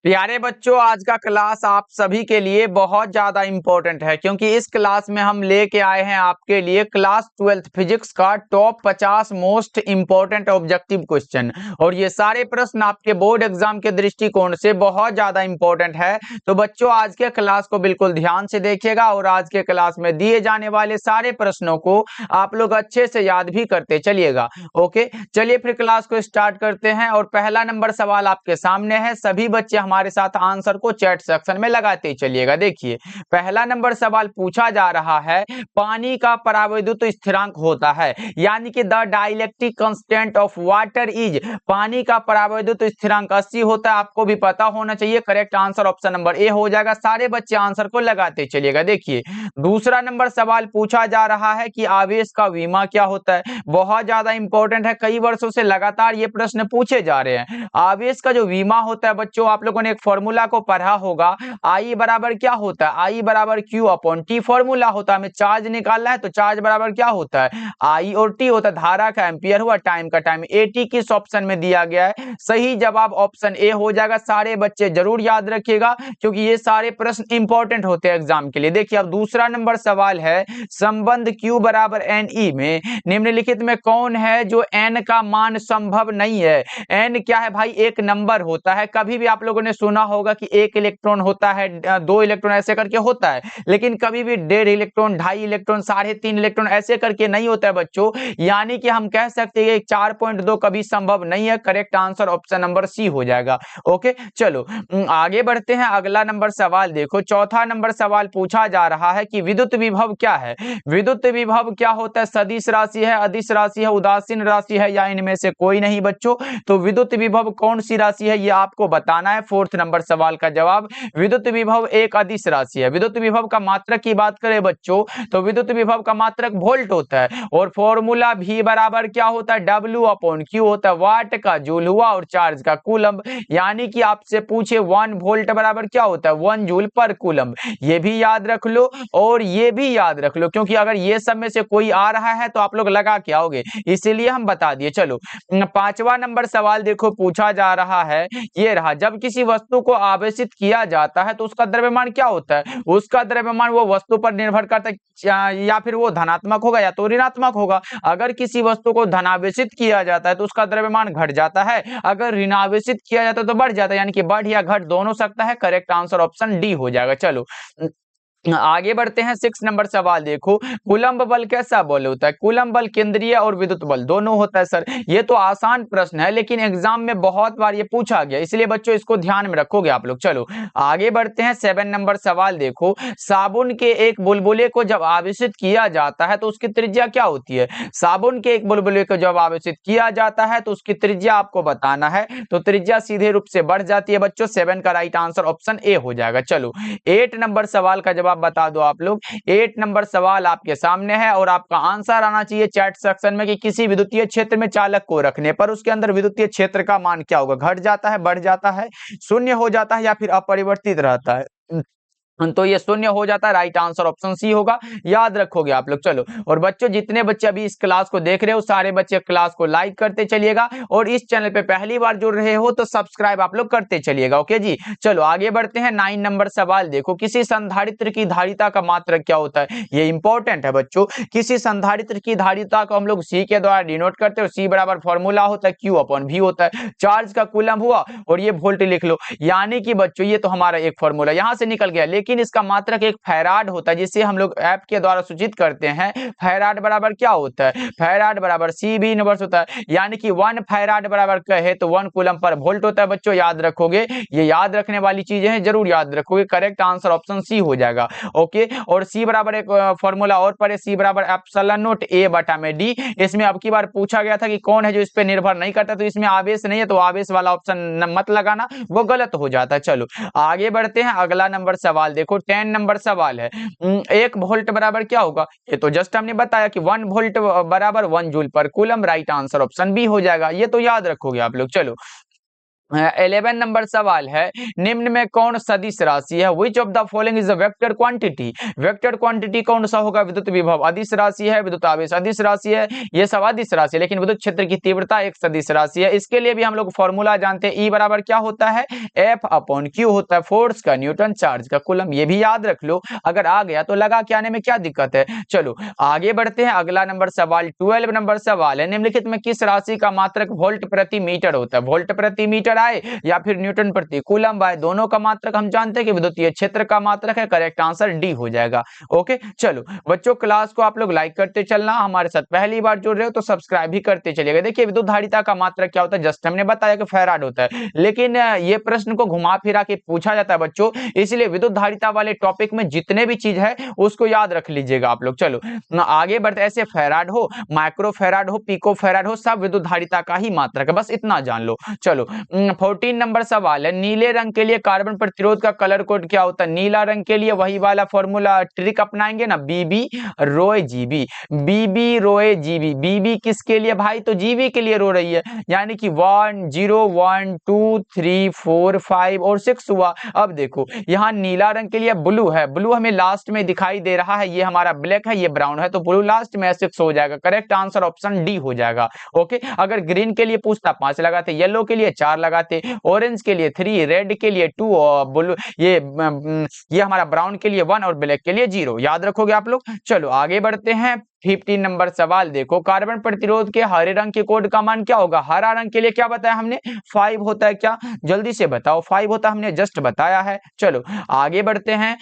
प्यारे बच्चों, आज का क्लास आप सभी के लिए बहुत ज्यादा इम्पोर्टेंट है क्योंकि इस क्लास में हम लेके आए हैं आपके लिए क्लास 12th फिजिक्स का top 50 most important objective question. और ये सारे प्रश्न आपके बोर्ड एग्जाम के दृष्टिकोण से बहुत ज्यादा इम्पोर्टेंट है। तो बच्चों, आज के क्लास को बिल्कुल ध्यान से देखिएगा और आज के क्लास में दिए जाने वाले सारे प्रश्नों को आप लोग अच्छे से याद भी करते चलिएगा। ओके, चलिए फिर क्लास को स्टार्ट करते हैं। और पहला नंबर सवाल आपके सामने है। सभी बच्चे हमारे साथ आंसर को चैट सेक्शन में लगाते चलिएगा। देखिए, पहला नंबर सवाल पूछा जा रहा है, पानी का परावैद्युत स्थिरांक होता है, यानी कि the dielectric constant of water is, पानी का परावैद्युत स्थिरांक 80 होता है। आपको भी पता होना चाहिए। Correct answer option number A हो जाएगा। सारे बच्चे आंसर को लगाते चलिएगा। देखिए, दूसरा नंबर सवाल पूछा जा रहा है कि आवेश का विमा क्या होता है। बहुत ज्यादा इंपॉर्टेंट है, कई वर्षों से लगातार ये प्रश्न पूछे जा रहे हैं। आवेश का जो विमा होता है बच्चों, आप लोगों ने एक फॉर्मूला को पढ़ा होगा। आई बराबर क्या होता है? आई बराबर क्यू अपॉन टी फॉर्मूला होता है। हमें चार्ज निकालना है तो चार्ज बराबर क्या होता है? आई और टी होता है। धारा का एम्पियर हुआ, टाइम का टाइम। ए टी किस ऑप्शन में दिया गया है? सही जवाब ऑप्शन ए हो जाएगा। सारे बच्चे जरूर याद रखिएगा क्योंकि ये सारे प्रश्न इंपॉर्टेंट होते हैं एग्जाम के लिए। देखिए, अब दूसरा नंबर सवाल है, संबंध Q बराबर एन ई में निम्नलिखित में कौन है जो n का मान संभव नहीं है? n क्या है भाई? एक नंबर होता है। कभी भी आप लोगों ने सुना होगा कि एक इलेक्ट्रॉन होता है, दो इलेक्ट्रॉन ऐसे करके होता है, लेकिन कभी भी 1.5 इलेक्ट्रॉन, 2.5 इलेक्ट्रॉन, 3.5 इलेक्ट्रॉन ऐसे करके नहीं होता है बच्चों। यानी कि हम कह सकते हैं 4.2 कभी संभव नहीं है। Correct answer option number C हो जाएगा। ओके, चलो आगे बढ़ते हैं। अगला नंबर सवाल देखो, चौथा नंबर सवाल पूछा जा रहा है कि विद्युत विभव क्या है? विद्युत विभव क्या होता है? सदिश राशि है, अदिश राशि है, उदासीन राशि है या इनमें से कोई नहीं बच्चों? तो विद्युत विभव कौन सी राशि है ये आपको बताना है। फोर्थ नंबर सवाल का जवाब, विद्युत विभव एक अदिश राशि है। विद्युत विभव का मात्रक की बात करें बच्चों, तो विद्युत विभव का मात्रक वोल्ट होता है। और फॉर्मूला भी बराबर क्या होता है? डब्ल्यू अपॉन क्यू होता है। वाट का जूल हुआ और चार्ज का कूलम। यानी कि आपसे पूछे 1 वोल्ट बराबर क्या होता है? 1 जूल पर कूलम। ये भी याद रख लो और ये भी याद रख लो, क्योंकि अगर ये सब में से कोई आ रहा है तो आप लोग लगा के आओगे, इसीलिए हम बता दिए। चलो, पांचवा नंबर सवाल देखो, पूछा जा रहा है, ये रहा, जब किसी वस्तु को आवेशित किया जाता है तो उसका द्रव्यमान क्या होता है? उसका द्रव्यमान वो वस्तु पर निर्भर करता है, या फिर वो धनात्मक होगा या तो ऋणात्मक होगा। अगर किसी वस्तु को धनावेशित किया जाता है तो उसका द्रव्यमान घट जाता है, अगर ऋणावेशित किया जाता है तो बढ़ जाता है, यानी कि बढ़ या घट दोनों सकता है। करेक्ट आंसर ऑप्शन डी हो जाएगा। चलो आगे बढ़ते हैं। 6 नंबर सवाल देखो, कूलम्ब बल कैसा बल होता है? कूलम्ब बल केंद्रीय और विद्युत बल दोनों होता है। सर, ये तो आसान प्रश्न है लेकिन एग्जाम में बहुत बार ये पूछा गया, इसलिए बच्चों इसको ध्यान में रखोगे आप लोग। चलो आगे बढ़ते हैं। 7 नंबर सवाल देखो, साबुन के एक बुलबुले को जब आवेशित किया जाता है तो उसकी त्रिज्या क्या होती है? साबुन के एक बुलबुले को जब आवेशित किया जाता है तो उसकी त्रिज्या आपको बताना है। तो त्रिज्या सीधे रूप से बढ़ जाती है बच्चों। 7 का राइट आंसर ऑप्शन ए हो जाएगा। चलो 8 नंबर सवाल का जवाब बता दो आप लोग। 8 नंबर सवाल आपके सामने है और आपका आंसर आना चाहिए चैट सेक्शन में कि किसी विद्युतीय क्षेत्र में चालक को रखने पर उसके अंदर विद्युतीय क्षेत्र का मान क्या होगा? घट जाता है, बढ़ जाता है, शून्य हो जाता है या फिर अपरिवर्तित रहता है? तो ये शून्य हो जाता है। राइट आंसर ऑप्शन सी होगा, याद रखोगे आप लोग। चलो, और बच्चों जितने बच्चे अभी इस क्लास को देख रहे हो सारे बच्चे क्लास को लाइक करते चलिएगा और इस चैनल पे पहली बार जुड़ रहे हो तो सब्सक्राइब आप लोग करते चलिएगा। ओके जी, चलो आगे बढ़ते हैं। 9 नंबर सवाल देखो, किसी संधारित्र की धारिता का मात्रक क्या होता है? ये इंपॉर्टेंट है बच्चों। किसी संधारित्र की धारिता को हम लोग सी के द्वारा डिनोट करते हैं। सी बराबर फॉर्मूला होता है क्यू अपॉन वी होता है। चार्ज का कूलम हुआ और ये वोल्ट लिख लो। यानी कि बच्चों ये तो हमारा एक फॉर्मूला यहां से निकल गया, लेकिन इसका मात्रक एक फैराड होता है जिसे हम लोग ऐप के द्वारा सूचित करते हैं। फैराड बराबर क्या होता है? फैराड बराबर सी बी इनवर्स होता है। यानी कि 1 फैराड बराबर कहे तो 1 कूलम पर वोल्ट होता है। बच्चों याद रखोगे, ये याद रखने वाली चीजें हैं, जरूर याद रखोगे। करेक्ट आंसर ऑप्शन सी हो जाएगा। ओके, और सी बराबर एक फॉर्मूला और पर सी बराबर एप्सिलॉन नॉट ए बटा में डी। इसमें अब की बार पूछा गया था कि कौन है जो इस पे निर्भर नहीं करता, तो इसमें आवेश नहीं है, तो आवेश वाला ऑप्शन मत लगाना, वो गलत हो जाता है। चलो आगे बढ़ते हैं। अगला नंबर सवाल देखो, 10 नंबर सवाल है, 1 वोल्ट बराबर क्या होगा? ये तो जस्ट हमने बताया कि 1 वोल्ट बराबर 1 जूल पर coulomb. Right answer option B हो जाएगा। ये तो याद रखोगे आप लोग। चलो 11 नंबर सवाल है, निम्न में कौन सदिश राशि है? Which of the following is a vector quantity? Vector quantity कौन सा होगा? विद्युत विभव अदिश राशि है, विद्युत आवेश अदिश राशि है, ये सब अदिश राशि है, लेकिन विद्युत क्षेत्र की तीव्रता एक सदिश राशि है। इसके लिए भी हम लोग फॉर्मूला जानते हैं, E बराबर क्या होता है? F अपॉन Q होता है, फोर्स का न्यूटन, चार्ज का कूलम। ये भी याद रख लो, अगर आ गया तो लगा के आने में क्या दिक्कत है। चलो आगे बढ़ते हैं, अगला नंबर सवाल 12 नंबर सवाल है, निम्नलिखित में किस राशि का मात्रक वोल्ट प्रति मीटर होता है? वोल्ट प्रति मीटर आए या फिर न्यूटन प्रति कूलम आए, दोनों का मात्रक हम जानते हैं कि विद्युतीय क्षेत्र का मात्रक है। करेक्ट आंसर डी हो जाएगा। ओके चलो बच्चों, क्लास को आप लोग लाइक करते चलना, हमारे साथ पहली बार जुड़ रहे हो तो सब्सक्राइब भी करते चलिएगा। देखिए विद्युत धारिता का मात्रक क्या होता है, जस्ट हमने बताया कि फैराड होता है, लेकिन ये प्रश्न को घुमा फिरा के पूछा जाता है बच्चों, इसलिए विद्युत धारिता वाले टॉपिक में जितने भी चीज है उसको याद रख लीजिएगा आप लोग। चलो आगे बढ़ते, ऐसे फैराड हो, माइक्रो फैराड हो, पिको फैराड हो, सब विद्युत धारिता का ही मात्रक है, बस इतना जान लो। चलो 14 नंबर सवाल है, नीले रंग के लिए कार्बन प्रतिरोध का कलर कोड क्या होता है? नीला रंग के लिए वही वाला फॉर्मूला ट्रिक अपनाएंगे ना, बीबी रोए जीबी, बीबी रोए जीबी। बीबी किसके लिए भाई? तो जीबी के लिए रो रही है, यानी कि 1 0 1 2 3 4 5 और 6 हुआ। अब देखो यहाँ नीला रंग के लिए ब्लू है, ब्लू हमें लास्ट में दिखाई दे रहा है, ये हमारा ब्लैक है, ये ब्राउन है, तो ब्लू लास्ट में 6 हो जाएगा। करेक्ट आंसर ऑप्शन डी हो जाएगा। ओके, अगर ग्रीन के लिए पूछता 5 लगाते, येलो के लिए 4 लगाते, ऑरेंज के लिए 3, रेड के लिए 2 और ब्लू ये हमारा ब्राउन के लिए 1 और ब्लैक के लिए 0। याद रखोगे आप लोग। चलो आगे बढ़ते हैं, 15 नंबर सवाल देखो, कार्बन प्रतिरोध के हरे रंग के कोड का मान क्या होगा? हरा रंग के लिए क्या बताया हमने? 5 होता है क्या? जल्दी से बताओ, 5 होता हमने जस्ट बताया है। चलो आगे बढ़ते हैं,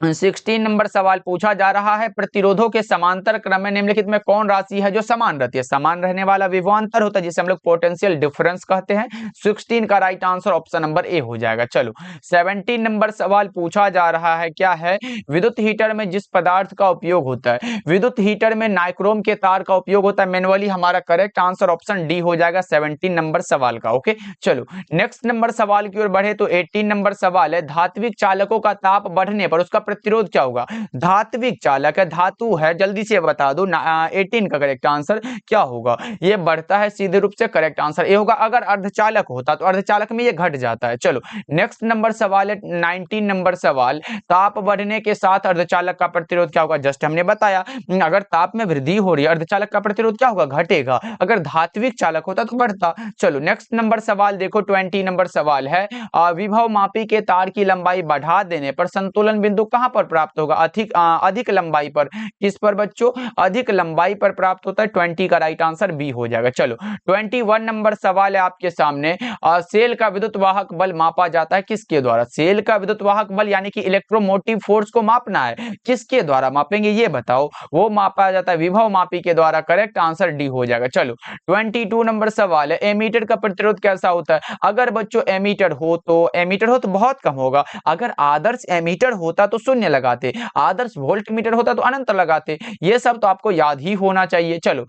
16 नंबर सवाल पूछा जा रहा है, प्रतिरोधों के समांतर क्रम में निम्नलिखित में कौन राशि है जो समान रहती है? समान रहने वाला विभवांतर होता है, जिसे हम लोग पोटेंशियल डिफरेंस कहते हैं। 16 का right answer option number A हो जाएगा। चलो 17 नंबर सवाल पूछा जा रहा है, क्या है? विद्युत हीटर में जिस पदार्थ का उपयोग होता है, विद्युत हीटर में नाइक्रोम के तार का उपयोग होता है मैनुअली। हमारा करेक्ट आंसर ऑप्शन डी हो जाएगा 17 नंबर सवाल का। ओके चलो नेक्स्ट नंबर सवाल की ओर बढ़े तो 18 नंबर सवाल है, धात्विक चालकों का ताप बढ़ने पर उसका प्रतिरोध क्या होगा? धात्विक चालक है, धातु है, जल्दी से बता दो। 18 का करेक्ट आंसर क्या होगा? ये बढ़ता है सीधे रूप से, करेक्ट आंसर ए होगा। अगर अर्धचालक होता तो अर्धचालक में ये घट जाता है। चलो नेक्स्ट नंबर सवाल है 19 नंबर सवाल, ताप बढ़ने के साथ अर्धचालक का प्रतिरोध क्या होगा? जस्ट हमने बताया, अगर ताप में वृद्धि हो रही है अर्धचालक का प्रतिरोध क्या होगा? घटेगा। अगर धात्विक चालक होता तो बढ़ता। चलो नेक्स्ट नंबर सवाल देखो, 20 नंबर सवाल है, विभव मापी के तार की लंबाई बढ़ा देने पर संतुलन बिंदु कहां पर प्राप्त होगा? अधिक लंबाई पर। किस पर बच्चों? अधिक लंबाई पर प्राप्त होता है। 20 का राइट आंसर बी हो जाएगा। चलो 21 नंबर सवाल है आपके सामने, सेल का विद्युत वाहक बल मापा जाता है किसके द्वारा? सेल का विद्युत वाहक बल यानी कि इलेक्ट्रोमोटिव फोर्स को मापना है, किसके द्वारा मापेंगे ये बताओ? वो मापा जाता है विभव मापी के द्वारा। करेक्ट आंसर डी हो जाएगा। चलो 22 नंबर सवाल है, एमीटर का प्रतिरोध कैसा होता है? अगर बच्चों एमीटर हो तो बहुत कम होगा। अगर आदर्श एमीटर होता तो शून्य लगाते, आदर्श वोल्ट मीटर होता तो अनंत लगाते। ये सब तो आपको याद ही होना चाहिए। चलो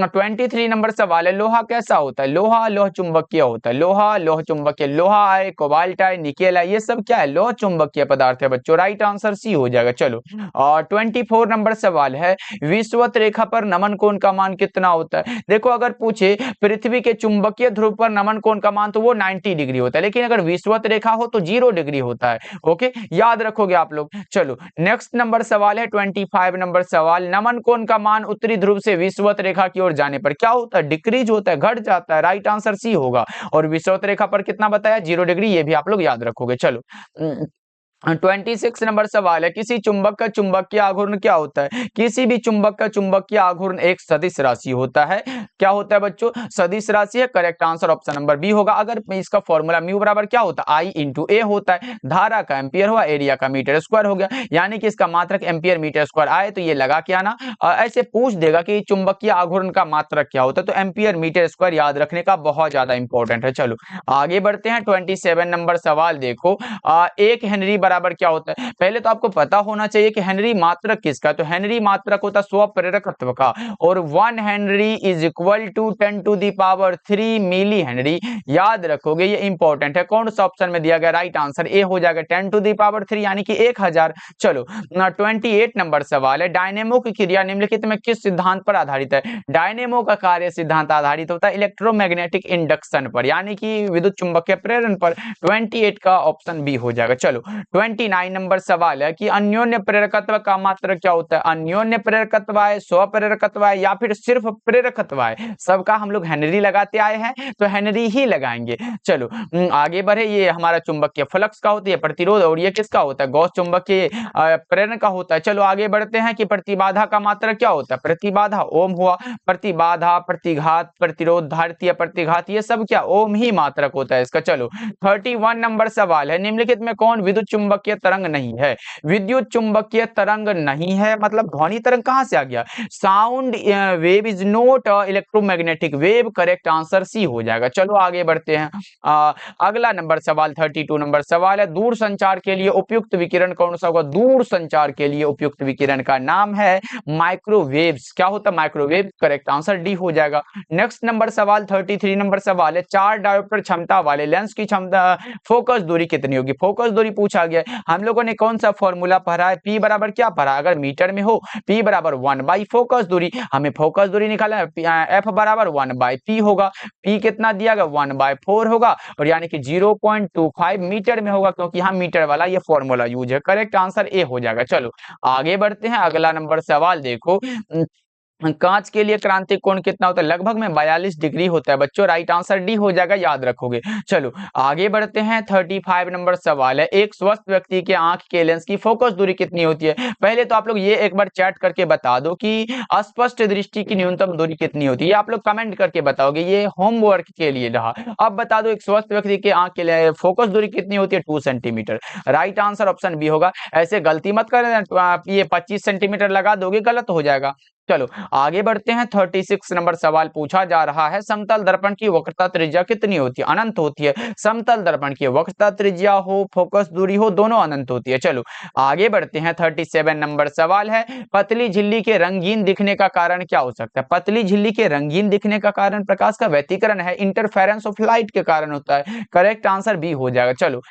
23 नंबर सवाल है, लोहा कैसा होता है? लोहा लोह चुंबकीय होता है। लोहा लोह चुंबकीय, लोहा है, कोबाल्ट है, निकेल है, ये सब क्या है? लोह चुंबकीय पदार्थ है बच्चों। राइट आंसर सी हो जाएगा। चलो और 24 नंबर सवाल है, विषुवत रेखा पर नमन कोण का मान कितना होता है? देखो अगर पूछे पृथ्वी के चुंबकीय ध्रुव पर नमन कोण का मान तो वो 90 डिग्री होता है, लेकिन अगर विषुवत रेखा हो तो 0 डिग्री होता है। ओके याद रखोगे आप लोग। चलो नेक्स्ट नंबर सवाल है 25 नंबर सवाल, नमन कोण का मान उत्तरी ध्रुव से विषुवत रेखा की ओर जाने पर क्या होता है? डिक्रीज होता है, घट जाता है। राइट आंसर सी होगा। और विषुवत रेखा पर कितना बताया? 0 डिग्री, ये भी आप लोग याद रखोगे। चलो 26 नंबर सवाल है, किसी चुंबक का चुंबकीय आघूर्ण क्या होता है? किसी भी चुंबक का चुंबकीय आघूर्ण एक सदिश राशि होता है। क्या होता है बच्चों? सदिश राशि है। Correct answer option number B होगा। अगर इसका फॉर्मूला म्यू बराबर क्या होता है? I इंटू ए होता है। धारा का एम्पियर हुआ, एरिया का मीटर स्क्वायर हो गया, यानी कि इसका मात्रक एम्पियर मीटर स्क्वायर आए तो ये लगा के आना। ऐसे पूछ देगा कि चुंबकीय आघूर्ण का मात्रक क्या होता है, तो एम्पियर मीटर स्क्वायर याद रखने का बहुत ज्यादा इंपॉर्टेंट है। चलो आगे बढ़ते हैं 27 नंबर सवाल देखो, 1 हेनरी बराबर क्या होता है? पहले तो आपको पता होना चाहिए कि हेनरी मात्रक किसका, तो हेनरी मात्रक होता है स्वप्रेरकत्व का, और 1 henry is equal to 10⁻³ millihenry. याद रखोगे, ये इंपॉर्टेंट है। कौन सा ऑप्शन में दिया गया? राइट आंसर ए हो जाएगा, 10⁻³ यानी कि 1000। चलो 28 नंबर सवाल है, डायनेमो की क्रिया निम्नलिखित में किस सिद्धांत पर आधारित है? डायनेमो का कार्य सिद्धांत आधारित होता है इलेक्ट्रोमैग्नेटिक इंडक्शन पर, यानी कि विद्युत चुंबकीय प्रेरण पर। 28 का ऑप्शन बी हो जाएगा। चलो 29 नंबर सवाल है कि अन्योन्य प्रेरकत्व का मात्रक क्या होता है? अन्योन्य प्रेरकत्व है, स्वप्रेरकत्व है, या फिर सिर्फ प्रेरकत्व है? सबका हम लोग हेनरी लगाते आए हैं, तो हेनरी ही लगाएंगे। चलो आगे बढ़े। ये हमारा चुंबकीय फ्लक्स का होती है प्रतिरोध, और ये किसका होता है? गॉस चुंबकीय प्रेरण का होता है। चलो आगे बढ़ते हैं कि प्रतिबाधा का मात्रक क्या होता है? प्रतिबाधा ओम हुआ, प्रतिबाधा, प्रतिघात, प्रतिरोध, धारितीय प्रतिघात, ये सब क्या ओम ही मात्रक होता है इसका। चलो 31 नंबर सवाल है, निम्नलिखित में कौन विद्युत चुंबकीय तरंग नहीं है? विद्युत चुंबकीय तरंग नहीं है मतलब ध्वनि तरंग कहां से आ गया? Sound wave is not electromagnetic wave, correct answer C हो जाएगा। चलो आगे बढ़ते हैं। अगला नंबर सवाल 32 नंबर सवाल है, दूर संचार के लिए उपयुक्त विकिरण कौन सा होगा? दूर संचार के लिए उपयुक्त विकिरण का नाम है माइक्रोवेव्स। क्या होता है? माइक्रोवेव, करेक्ट आंसर डी हो जाएगा। नेक्स्ट नंबर सवाल 33 नंबर सवाल है, 4 डायोप्टर क्षमता वाले लेंस की क्षमता फोकस दूरी कितनी होगी? फोकस दूरी पूछा गया है। हम लोगों ने कौन सा फॉर्मूला पढ़ा है? P बराबर क्या पढ़ा? अगर मीटर में हो P बराबर 1 बाई फोकस दूरी, हमें फोकस दूरी निकालना है। F बराबर 1/P होगा। P कितना दिया गया? 1/4 होगा, और यानी कि 0.25 मीटर में होगा, क्योंकि यहाँ मीटर वाला ये फॉर्मूला यूज है। करेक्ट आंसर ए हो जाएगा। चलो आगे बढ़ते हैं। अगला नंबर सवाल देखो, कांच के लिए क्रांतिक कोण कितना होता है? लगभग में 42 डिग्री होता है बच्चों। राइट आंसर डी हो जाएगा, याद रखोगे। चलो आगे बढ़ते हैं। 35 नंबर सवाल है, एक स्वस्थ व्यक्ति के आंख के लेंस की फोकस दूरी कितनी होती है? पहले तो आप लोग ये एक बार चैट करके बता दो कि अस्पष्ट दृष्टि की न्यूनतम दूरी कितनी होती है। आप लोग कमेंट करके बताओगे, ये होमवर्क के लिए रहा। अब बता दो एक स्वस्थ व्यक्ति के आंख के लिए फोकस दूरी कितनी होती है? 2 centimetre. Right answer option B होगा। ऐसे गलती मत कर, ये 25 सेंटीमीटर लगा दोगे, गलत हो जाएगा। चलो आगे बढ़ते हैं। 36 नंबर सवाल पूछा जा रहा है, समतल दर्पण की वक्रता त्रिज्या कितनी होती है? अनंत होती है। समतल दर्पण की वक्रता त्रिज्या हो, फोकस दूरी हो, दोनों अनंत होती है। चलो आगे बढ़ते हैं। 37 नंबर सवाल है, पतली झिल्ली के रंगीन दिखने का कारण क्या हो सकता है? पतली झिल्ली के रंगीन दिखने का कारण प्रकाश का व्यतिकरण है, इंटरफेरेंस ऑफ लाइट के कारण होता है। करेक्ट आंसर बी हो जाएगा। चलो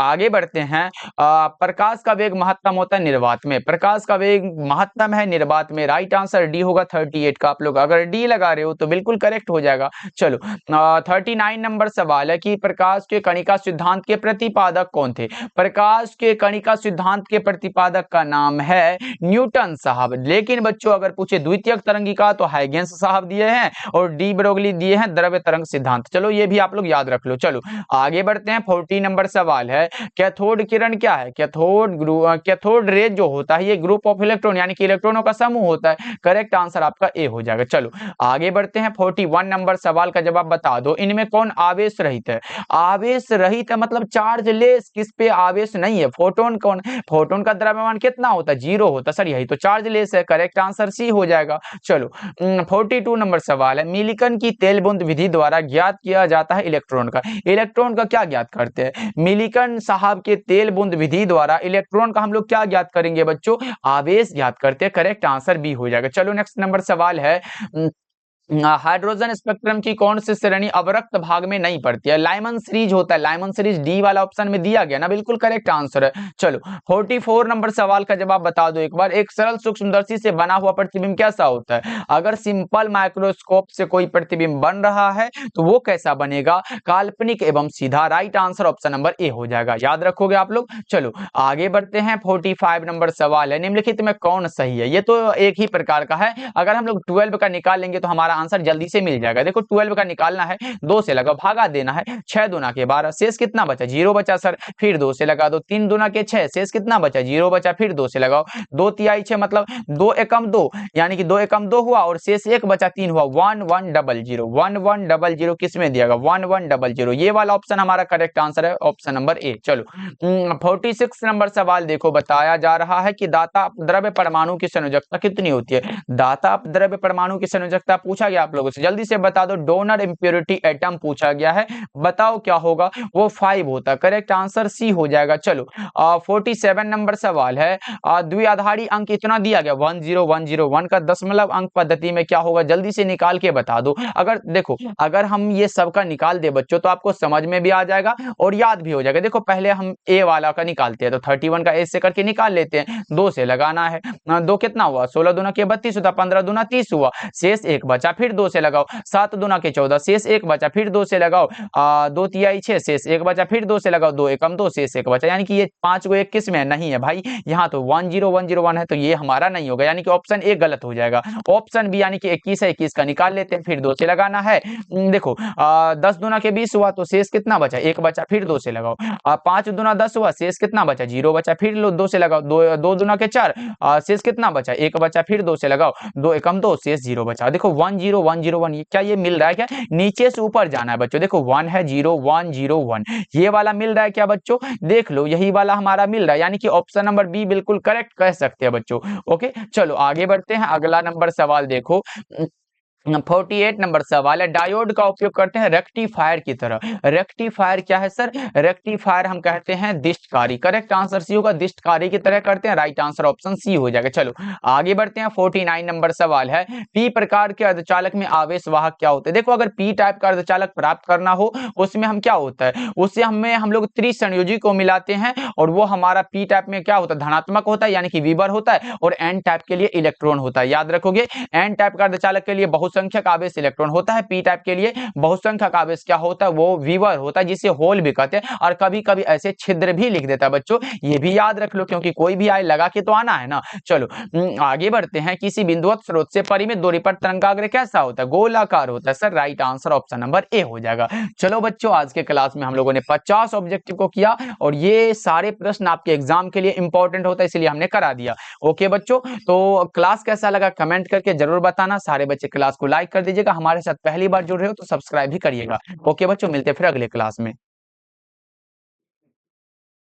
आगे बढ़ते हैं। प्रकाश का वेग महत्तम होता है निर्वात में। प्रकाश का वेग महत्तम है निर्वात में। राइट आंसर डी होगा 38 का। आप लोग अगर डी लगा रहे हो तो बिल्कुल करेक्ट हो जाएगा। चलो 39 नंबर सवाल है कि प्रकाश के कणिका सिद्धांत के प्रतिपादक कौन थे? प्रकाश के कणिका सिद्धांत के प्रतिपादक का नाम है न्यूटन साहब। लेकिन बच्चों अगर पूछे द्वितीयक तरंगिका तो हाइगेंस साहब दिए हैं, और डी ब्रोगली दिए हैं द्रव्य तरंग सिद्धांत। चलो ये भी आप लोग याद रख लो। चलो आगे बढ़ते हैं। 40 नंबर सवाल है, कैथोड किरण क्या है? कैथोड रेज जो होता है ये ग्रुप ऑफ इलेक्ट्रॉन यानी कि इलेक्ट्रॉनों का समूह होता है। करेक्ट आंसर आपका ए हो जाएगा। चलो आगे बढ़ते हैं। 41 नंबर सवाल का जवाब बता दो, इनमें कौन आवेश रहित है? आवेश रहित है मतलब चार्ज लेस, किस पे आवेश नहीं है? फोटोन। कौन? फोटोन का द्रव्यमान कितना होता है? 0 होता है सर, यही तो चार्ज लेस है। करेक्ट आंसर सी हो जाएगा। चलो 42 नंबर सवाल है, मिलिकन की तेल बूंद विधि द्वारा ज्ञात किया जाता है इलेक्ट्रॉन का। इलेक्ट्रॉन का क्या ज्ञात करते हैं? मिलिकन साहब के तेल बूंद विधि द्वारा इलेक्ट्रॉन का हम लोग क्या ज्ञात करेंगे बच्चों? आवेश ज्ञात करते हैं। करेक्ट आंसर बी हो जाएगा। चलो नेक्स्ट नंबर सवाल है, हाइड्रोजन स्पेक्ट्रम की कौन सी श्रेणी अवरक्त भाग में नहीं पड़ती है? लाइमन सीरीज होता है। लाइमन सीरीज डी वाला ऑप्शन में दिया गया ना, बिल्कुल करेक्ट आंसर है। चलो 44 नंबर सवाल का जवाब बता दो एक बार, एक सरल सूक्ष्मदर्शी से बना हुआ प्रतिबिंब कैसा होता है? अगर सिंपल माइक्रोस्कोप से कोई प्रतिबिंब बन रहा है तो वो कैसा बनेगा? काल्पनिक एवं सीधा। Right answer option number A हो जाएगा, याद रखोगे आप लोग। चलो आगे बढ़ते हैं। 45 नंबर सवाल है, निम्नलिखित में कौन सही है? ये तो एक ही प्रकार का है। अगर हम लोग 12 का निकाल लेंगे तो हमारा आंसर जल्दी से मिल जाएगा। देखो 12 का निकालना है, 2 से लगाओ, भागा देना है, 6 दूना के 12, शेष कितना बचा? 0 बचा सर। फिर 2 से लगा दो, 3 दूना के 6, शेष कितना बचा? 0 बचा। फिर 2 से लगाओ, 2 तिहाई 6 मतलब 2 एकम 2, यानी कि 2 एकम 2 हुआ, और शेष 1 बचा 3 हुआ। 1100 1100 किस में दिया गया? 1100। ये वाला ऑप्शन हमारा करेक्ट आंसर है, ऑप्शन नंबर ए। चलो 46 नंबर सवाल देखो, बताया जा रहा है कि दाता द्रव्य परमाणु की संयोजकता कितनी होती है? दाता द्रव्य परमाणु की संयोजकता पूछा पूछा गया आप लोगों से, जल्दी से बता दो। डोनर इम्प्योरिटी एटम पूछा गया है, बताओ क्या होगा, वो 5 होता है। करेक्ट आंसर सी हो जाएगा। चलो 47 नंबर सवाल है, द्विआधारी अंक इतना दिया गया 10101 का दशमलव अंक पद्धति में क्या होगा, जल्दी से निकाल के बता दो। अगर देखो, अगर हम ये सब का निकाल दे बच्चों तो आपको समझ में भी आ जाएगा और याद भी हो जाएगा। देखो पहले हम ए वाला का निकालते हैं, तो 31 का ए से करके निकाल लेते हैं, 2 से लगाना है। 2 कितना हुआ, 16 दूना के 32 होता, 15 दूना 30 हुआ, शेष 1 बचा, फिर 2 से लगाओ। 7 दूना के 14, शेष 1 बचा, फिर 2 से लगाओ। 2 तिहाई 6, शेष 1 बचा, फिर 2 से लगाओ। 2 एकम 2, शेष 1 बचा, यानी कि ये 5 को 1 किस में नहीं है भाई, यहाँ तो 10101 है, तो ये हमारा नहीं होगा, यानी कि ऑप्शन ए गलत हो जाएगा। ऑप्शन बी यानी कि 21 है, 21 का निकाल लेते हैं, फिर 2 से लगाना है। देखो 10 दूना के 20 हुआ, तो शेष कितना बचा, 1 बचा, फिर 2 से लगाओ। 5 दूना 10 हुआ, शेष कितना बचा, 0 बचा, फिर 2 से लगाओ। 2 दूना के 4, शेष कितना बचा, 1 बचा, फिर 2 से लगाओ। 2 एकम 2, शेष 0 बचा। देखो 10101, क्या ये मिल रहा है क्या, नीचे से ऊपर जाना है बच्चों। देखो 1 है, 0101, ये वाला मिल रहा है क्या बच्चों, देख लो यही वाला हमारा मिल रहा है, यानी कि ऑप्शन नंबर बी बिल्कुल करेक्ट कह सकते हैं बच्चों। ओके चलो आगे बढ़ते हैं, अगला नंबर सवाल देखो। 48 नंबर सवाल है, डायोड का उपयोग करते हैं रेक्टिफायर की तरह। रेक्टिफायर क्या है सर, रेक्टिफायर हम कहते हैं दिष्टकारी। करेक्ट आंसर सी होगा, दिष्टकारी की तरह करते हैं, राइट आंसर ऑप्शन सी हो जाएगा। चलो आगे बढ़ते हैं, 49 नंबर सवाल है, पी प्रकार के अर्धचालक में आवेश वाहक क्या होते हैं। देखो अगर पी टाइप का अर्धचालक प्राप्त करना हो, उसमें हम क्या होता है, उससे हम लोग त्रिसंयोजी को मिलाते हैं, और वो हमारा पी टाइप में क्या होता है, धनात्मक होता है, यानी कि विबर होता है, और एन टाइप के लिए इलेक्ट्रॉन होता है। याद रखोगे, एन टाइप का अर्धचालक के लिए बहुसंख्यक आवेश इलेक्ट्रॉन होता है, पी टाइप के लिए बहुसंख्यक आवेश क्या होता है, वो विवर होता है, जिसे होल भी कहते हैं, और कभी कभी ऐसे छिद्र भी लिख देता है बच्चों, ये भी याद रख लो, क्योंकि कोई भी आए लगा के तो आना है ना। चलो आगे बढ़ते हैं, किसी बिंदुवत स्रोत से परिमित दूरी पर तरंगाग्र कैसा होता है, गोलाकार होता है। Sir right answer option number A हो जाएगा। चलो बच्चों आज के क्लास में हम लोगों ने 50 ऑब्जेक्टिव को किया, और ये सारे प्रश्न आपके एग्जाम के लिए इंपॉर्टेंट होता है, इसलिए हमने करा दिया। ओके बच्चों, तो क्लास कैसा लगा कमेंट करके जरूर बताना। सारे बच्चे क्लास को लाइक कर दीजिएगा, हमारे साथ पहली बार जुड़ रहे हो तो सब्सक्राइब भी करिएगा। ओके बच्चों, मिलते हैं फिर अगले क्लास में।